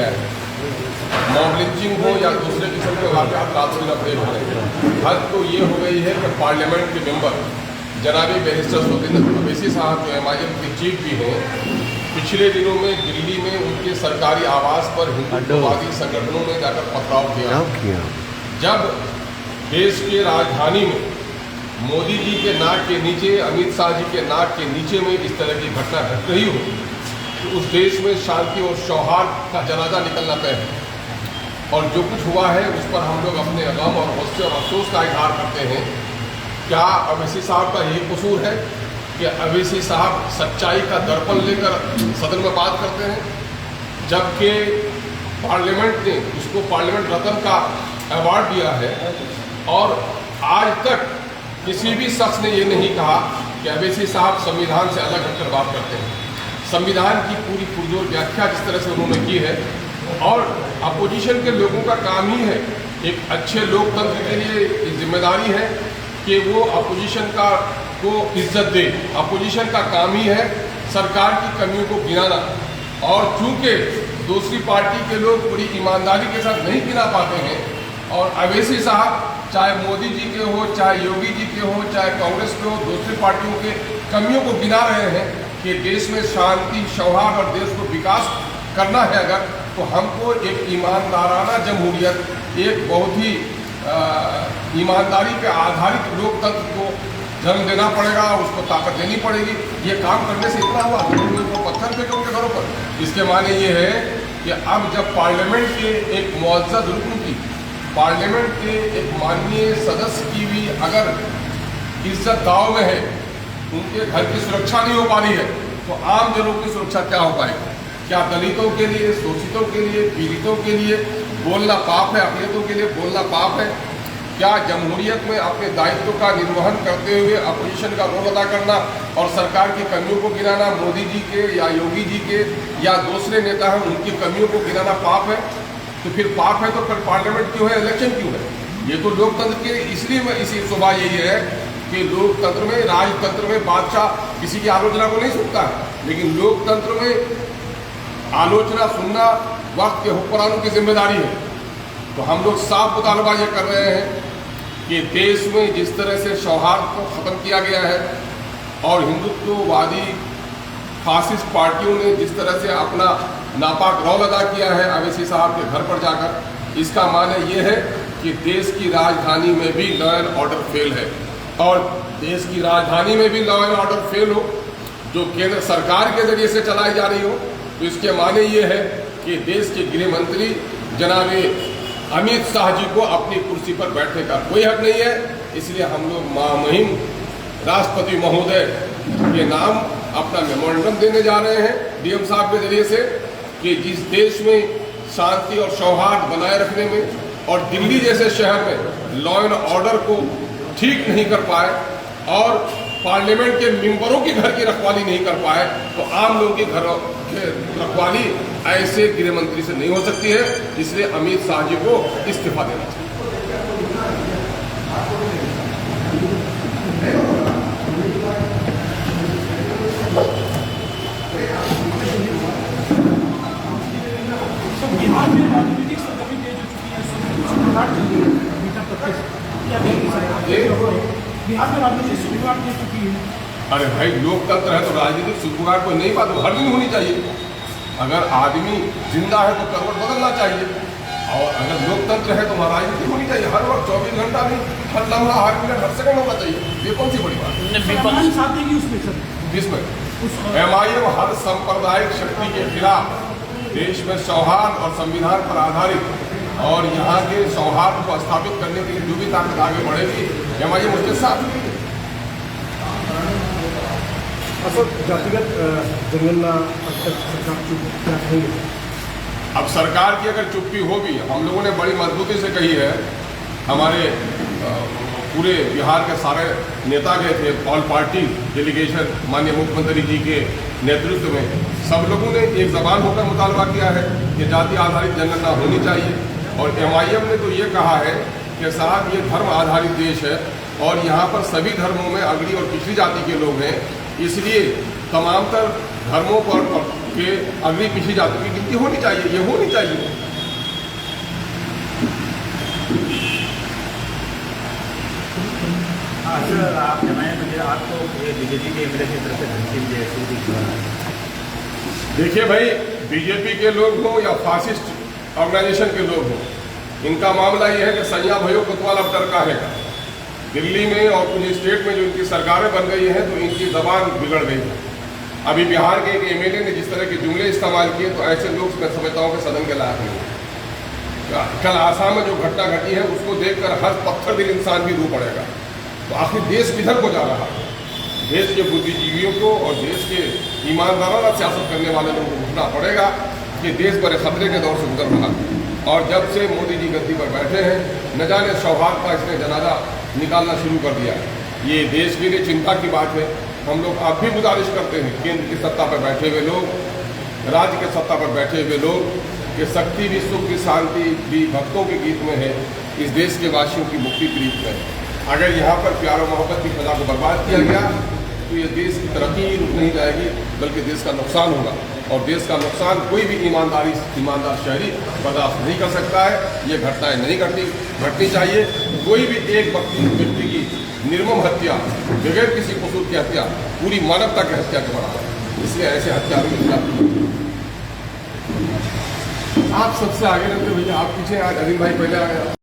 गया है। Mob lynching हो या दूसरे किस्म के वाक़यात रात दिन अपडेट हो रहे हैं। हद तो ये हो गई है कि पार्लियामेंट के मेंबर जनाबी बैरिस्टर सौदीन अवैसी साहब जो MIM के चीफ भी हैं, पिछले दिनों में दिल्ली में उनके सरकारी आवास पर हिंदुत्ववादी संगठनों ने जाकर पथराव किया। जब देश के राजधानी में मोदी जी के नाक के नीचे, अमित शाह जी के नाक के नीचे में इस तरह की घटना घट रही हो तो उस देश में शांति और सौहार्द का जनाजा निकलना तय है। और जो कुछ हुआ है उस पर हम लोग अपने गम और गुस्से और अफसोस का इजहार करते हैं। क्या अवैसी साहब का यही कसूर है कि अवैसी साहब सच्चाई का दर्पण लेकर सदन में बात करते हैं, जबकि पार्लियामेंट ने उसको पार्लियामेंट रत्न का अवार्ड दिया है और आज तक किसी भी शख्स ने ये नहीं कहा कि अवैसी साहब संविधान से अलग हटकर बात करते हैं। संविधान की पूरी पुरजोर व्याख्या जिस तरह से उन्होंने की है, और अपोजिशन के लोगों का काम ही है, एक अच्छे लोकतंत्र के लिए जिम्मेदारी है कि वो अपोजिशन को इज्जत दे। अपोजिशन का काम ही है सरकार की कमियों को गिनाना, और चूंकि दूसरी पार्टी के लोग बड़ी ईमानदारी के साथ नहीं गिना पाते हैं और अवैसी साहब चाहे मोदी जी के हो, चाहे योगी जी के हो, चाहे कांग्रेस के हो, दूसरी पार्टियों के कमियों को गिना रहे हैं कि देश में शांति, सौहार्द और देश को विकास करना है अगर, तो हमको एक ईमानदाराना जमहूरियत, एक बहुत ही ईमानदारी पे आधारित लोकतंत्र को जन्म देना पड़ेगा, उसको ताकत देनी पड़ेगी। ये काम करने से इतना हुआ तो पत्थर फेंके उनके घरों पर। इसके माने ये है कि अब जब पार्लियामेंट के एक मुअज़्ज़ज़ रुकन की, पार्लियामेंट के एक माननीय सदस्य की भी अगर इज्जत दाव में है, उनके घर की सुरक्षा नहीं हो पा रही है, तो आम जनों की सुरक्षा क्या हो पाएगी? क्या दलितों के लिए, शोषितों के लिए, पीड़ितों के लिए बोलना पाप है? अपियतों के लिए बोलना पाप है? क्या जमहूरियत में अपने दायित्व का निर्वहन करते हुए अपोजिशन का रोल अदा करना और सरकार की कमियों को गिनाना, मोदी जी के या योगी जी के या दूसरे नेता हैं उनकी कमियों को गिनाना पाप है? तो फिर पाप है तो फिर पार्लियामेंट क्यों है, इलेक्शन क्यों है? ये तो लोकतंत्र के इसलिए इसी सुबह यही है कि लोकतंत्र में, राजतंत्र में बादशाह किसी की आलोचना को नहीं सुनता है, लेकिन लोकतंत्र में आलोचना सुनना वक्त के हुक्मरानों की जिम्मेदारी है। तो हम लोग साफ मुतालबा ये कर रहे हैं कि देश में जिस तरह से सौहार्द को ख़त्म किया गया है और हिंदुत्ववादी फासिस्ट पार्टियों ने जिस तरह से अपना नापाक रौल अदा किया है अवैसी साहब के घर पर जाकर, इसका माने ये है कि देश की राजधानी में भी लॉ एंड ऑर्डर फेल है। और देश की राजधानी में भी लॉ एंड ऑर्डर फेल हो जो केंद्र सरकार के जरिए से चलाई जा रही हो, तो इसके माने ये है कि देश के गृह मंत्री जनाब अमित शाह जी को अपनी कुर्सी पर बैठने का कोई हक नहीं है। इसलिए हम लोग मुहिम राष्ट्रपति महोदय के नाम अपना मेमोरेंडम देने जा रहे हैं DM साहब के जरिए से कि जिस देश में शांति और सौहार्द बनाए रखने में और दिल्ली जैसे शहर में लॉ एंड ऑर्डर को ठीक नहीं कर पाए और पार्लियामेंट के मेंबरों के घर की रखवाली नहीं कर पाए, तो आम लोगों के घरों की रखवाली ऐसे गृह मंत्री से नहीं हो सकती है। इसलिए अमित शाह जी को इस्तीफा देना चाहिए। अरे भाई लोकतंत्र है तो राजनीतिक सुविधा कोई नहीं बात हर दिन होनी चाहिए। अगर आदमी जिंदा है तो करवट बदलना चाहिए, और अगर लोकतंत्र है तो वहाँ राजनीति होनी चाहिए। हर वक्त 24 घंटा नहीं, हर लम्हा, हर मिनट, हर सेकंड होना चाहिए। ये कौन सी बड़ी बात है? इसमें MIM हर सांप्रदायिक शक्ति के खिलाफ देश में सौहार्द और संविधान पर आधारित और यहाँ के सौहार्द को स्थापित करने के लिए जो भी ताकत आगे बढ़ेगी MIM उसके साथ। जातिगत जंगल अब सरकार की अगर चुप्पी होगी, हम लोगों ने बड़ी मजबूती से कही है, हमारे पूरे बिहार के सारे नेता गए थे, ऑल पार्टी डेलीगेशन माननीय मुख्यमंत्री जी के नेतृत्व में, सब लोगों ने एक ज़बान होकर मुतालबा किया है कि जाति आधारित जनगणना होनी चाहिए। और MIM ने तो ये कहा है कि साहब ये धर्म आधारित देश है और यहाँ पर सभी धर्मों में अगड़ी और पिछड़ी जाति के लोग हैं, इसलिए तमाम तर धर्मों पर के अगली पिछली जातियों की गिनती होनी चाहिए, ये होनी चाहिए। हाँ सर, आप जनाए मुझे, आपको ये बीजेपी के एमएलए की तरफ से धमकी दी ऐसी दिख रहा है। देखिए भाई, बीजेपी के लोग हों या फासिस्ट ऑर्गेनाइजेशन के लोग हों, इनका मामला ये है कि सैया भयो कोतवाल अब डर का है। दिल्ली में और कुछ स्टेट में जो इनकी सरकारें बन गई हैं तो इनकी जबान बिगड़ गई है। अभी बिहार के एक एमएलए ने जिस तरह के जुमले इस्तेमाल किए तो ऐसे लोग मैं समझता हूँ कि सदन के लायक नहीं है। कल आसाम में जो घटना घटी है उसको देखकर हर पत्थर दिल इंसान भी रू पड़ेगा। तो आखिर देश किधर को जा रहा है? देश के बुद्धिजीवियों को और देश के ईमानदाराना सियासत करने वाले लोगों को उठना पड़ेगा कि देश बड़े खतरे के दौर से गुजर रहा है। और जब से मोदी जी गद्दी पर बैठे हैं, न जाने सौहार्द का इसने जनाजा निकालना शुरू कर दिया है। ये देश के लिए चिंता की बात है। हम लोग अब भी गुजारिश करते हैं केंद्र की सत्ता पर बैठे हुए लोग, राज्य के सत्ता पर बैठे हुए लोग, कि शक्ति भी सुख की शांति भी भक्तों के गीत में है, इस देश के वासियों की मुक्ति प्रीत में है। अगर यहाँ पर प्यार और मोहब्बत की फजा को बर्बाद किया गया तो ये देश की तरक्की ही रुक नहीं जाएगी, बल्कि देश का नुकसान होगा। और देश का नुकसान कोई भी ईमानदार शहरी बर्दाश्त नहीं कर सकता है। ये घटनाएं नहीं घटनी चाहिए। कोई भी एक व्यक्ति की निर्मम हत्या, बगैर किसी कसूर की हत्या, पूरी मानवता की हत्या के बराबर है। इसलिए ऐसे हत्यारों के खिलाफ आप सबसे आगे रहते भैया, आप पीछे आज अनिल भाई पहले आ गया।